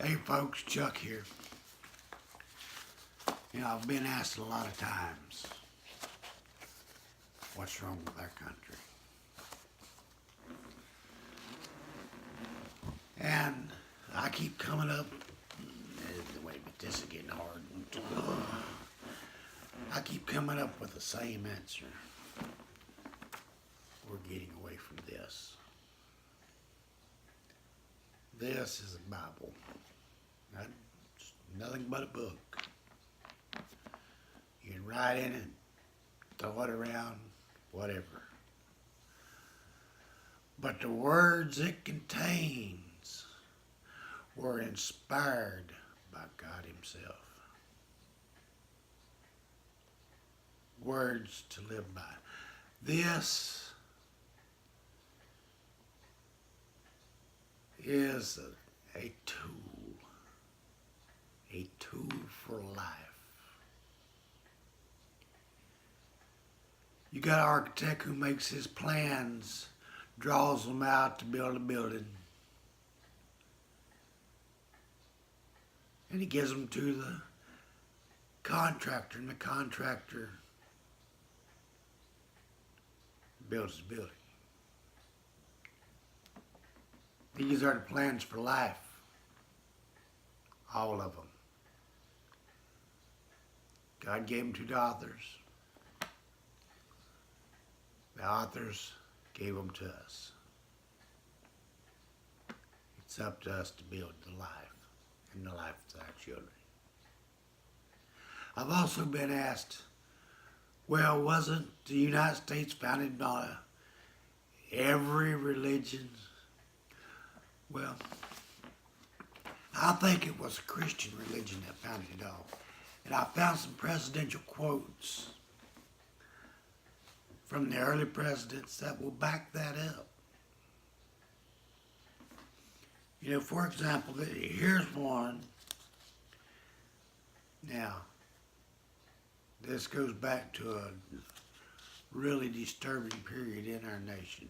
Hey folks, Chuck here. I've been asked a lot of times, what's wrong with our country? And I keep coming up, wait a minute, this is getting hard. I keep coming up with the same answer. We're getting away from this. This is a Bible. It's nothing but a book. You can write in it, throw it around, whatever. But the words it contains were inspired by God Himself. Words to live by. This is a tool for life. You got an architect who makes his plans, draws them out to build a building, and he gives them to the contractor, and the contractor builds the building. These are the plans for life, all of them. God gave them to the authors. The authors gave them to us. It's up to us to build the life and the life of our children. I've also been asked, well, wasn't the United States founded by every religion? Well, I think it was a Christian religion that founded it all. And I found some presidential quotes from the early presidents that will back that up. For example, here's one. Now, this goes back to a really disturbing period in our nation.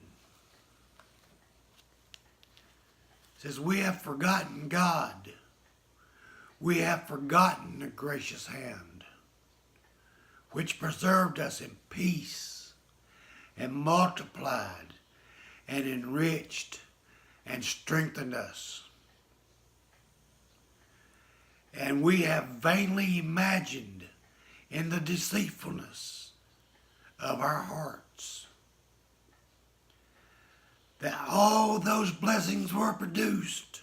It says, we have forgotten God. We have forgotten the gracious hand, which preserved us in peace and multiplied and enriched and strengthened us. And we have vainly imagined in the deceitfulness of our hearts that all those blessings were produced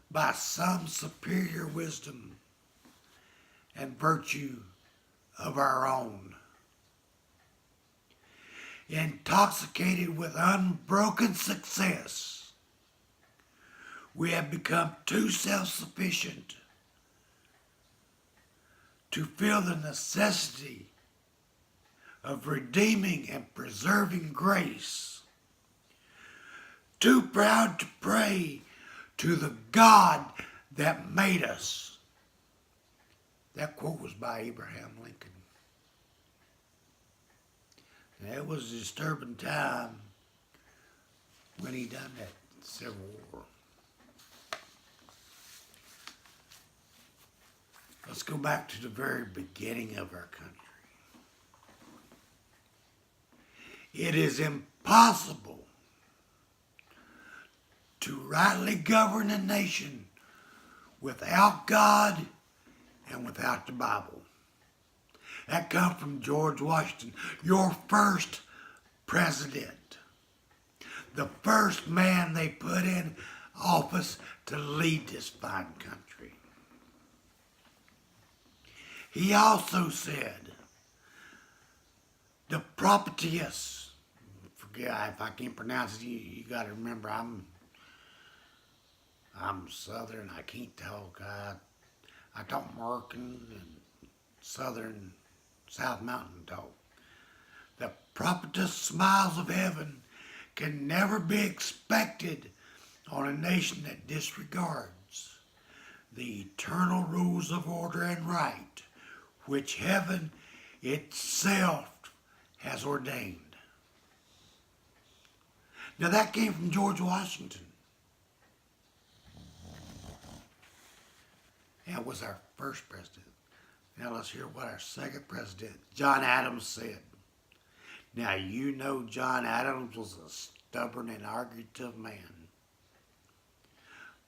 by some superior wisdom and virtue of our own. Intoxicated with unbroken success, we have become too self-sufficient to feel the necessity of redeeming and preserving grace, too proud to pray to the God that made us. That quote was by Abraham Lincoln. And it was a disturbing time when he done that Civil War. Let's go back to the very beginning of our country. It is impossible to rightly govern a nation without God and without the Bible. That comes from George Washington, your first president, the first man they put in office to lead this fine country. He also said, the Propertius, forget if I can't pronounce it, you got to remember I'm Southern, I can't talk. I talk American and Southern, South Mountain talk. The propitious smiles of heaven can never be expected on a nation that disregards the eternal rules of order and right, which heaven itself has ordained. Now that came from George Washington. and was our first president. Now let's hear what our second president, John Adams, said. Now you know John Adams was a stubborn and argumentative man,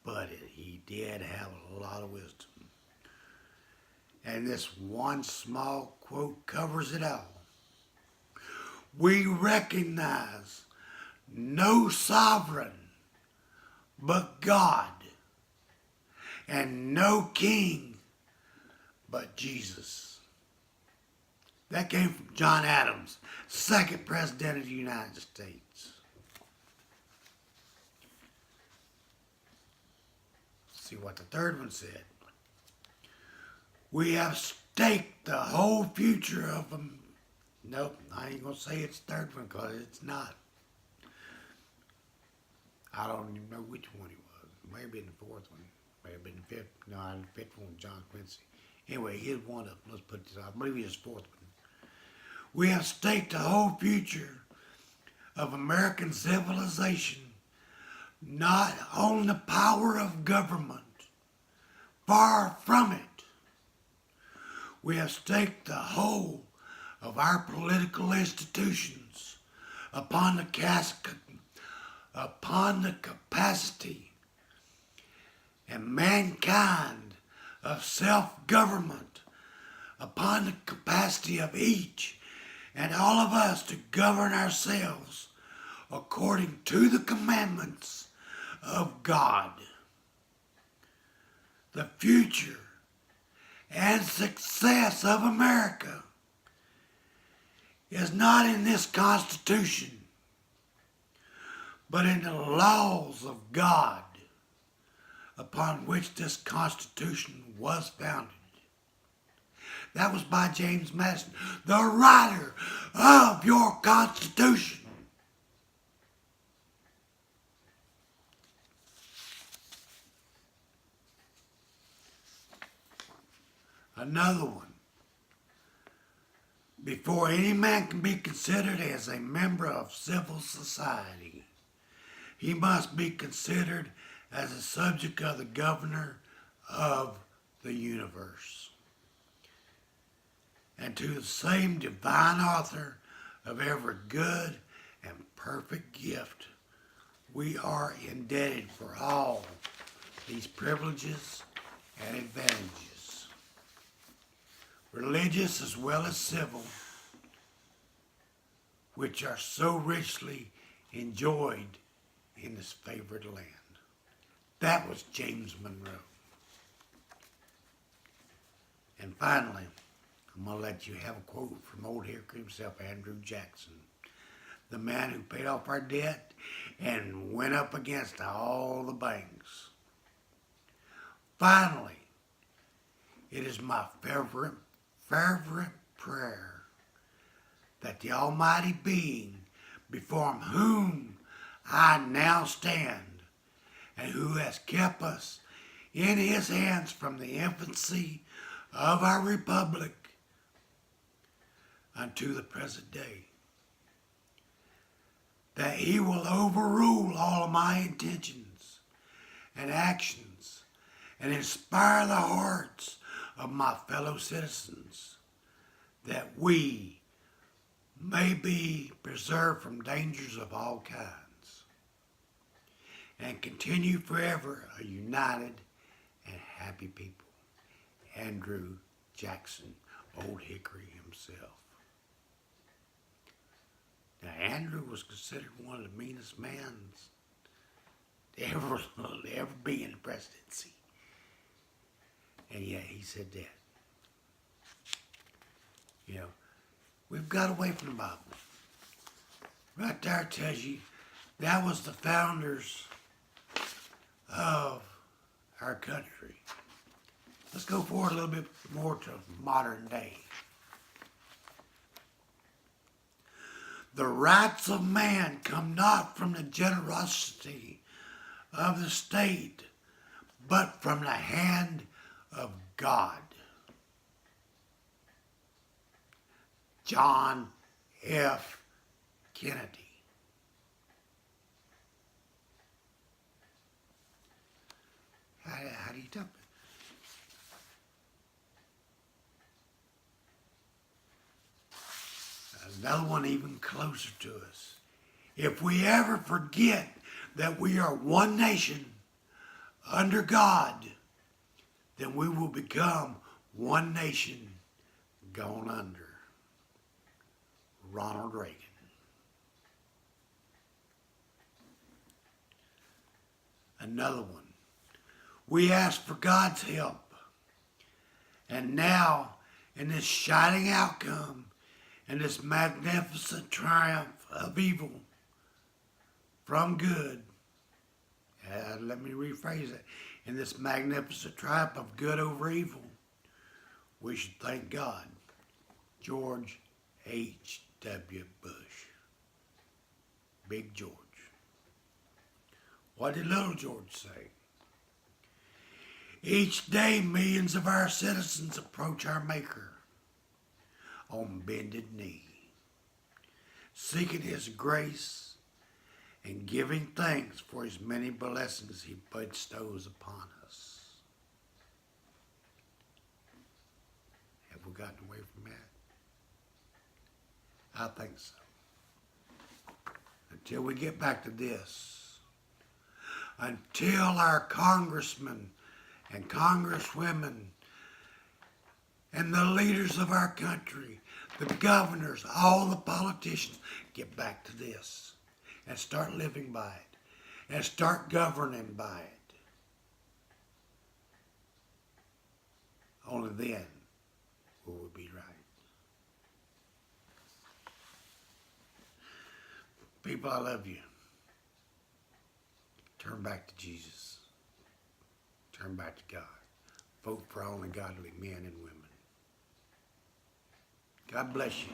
but he did have a lot of wisdom. And this one small quote covers it all. We recognize no sovereign but God, and no king but Jesus. That came from John Adams, second president of the United States. Let's see what the third one said. We have staked the whole future of them. Nope, I ain't going to say it's the third one because it's not. I don't even know which one he was. It may have been the fourth one. May have been the fifth. No, the fifth one was John Quincy. Anyway, here's one of them. Let's put this out. I believe it's the fourth one. We have staked the whole future of American civilization not on the power of government. Far from it. We have staked the whole of our political institutions upon the capacity and mankind of self-government, upon the capacity of each and all of us to govern ourselves according to the commandments of God. The future and success of America is not in this Constitution, but in the laws of God upon which this Constitution was founded. That was by James Madison, the writer of your Constitution. Another one. Before any man can be considered as a member of civil society, he must be considered as a subject of the governor of the universe. And to the same divine author of every good and perfect gift, we are indebted for all these privileges and advantages, religious as well as civil, which are so richly enjoyed in this favored land. That was James Monroe. And finally, I'm going to let you have a quote from Old Hickory himself, Andrew Jackson, the man who paid off our debt and went up against all the banks. Finally, it is my fervent prayer that the Almighty Being, before whom I now stand, and who has kept us in his hands from the infancy of our republic unto the present day, that he will overrule all of my intentions and actions and inspire the hearts of my fellow citizens, that we may be preserved from dangers of all kinds and continue forever a united and happy people. Andrew Jackson, Old Hickory himself. Now, Andrew was considered one of the meanest men to ever be in the presidency. And yet he said that. You know, we've got away from the Bible. Right there tells you that was the founders of our country. Let's go forward a little bit more to modern day. The rights of man come not from the generosity of the state, but from the hand of God. John F. Kennedy. How do you dump it? Another one even closer to us. If we ever forget that we are one nation under God, then we will become one nation gone under. Ronald Reagan. Another one. We ask for God's help. And now, in this shining outcome, and this magnificent triumph of evil from good, let me rephrase it, in this magnificent triumph of good over evil, we should thank God. George H.W. Bush. Big George. What did Little George say? Each day millions of our citizens approach our Maker on bended knee, seeking His grace and giving thanks for His many blessings He bestows upon us. Have we gotten away from that? I think so. Until we get back to this, until our congressmen and congresswomen and the leaders of our country, the governors, all the politicians, get back to this and start living by it and start governing by it. Only then will we be right. People, I love you. Turn back to Jesus. Turn back to God. Vote for only godly men and women. God bless you.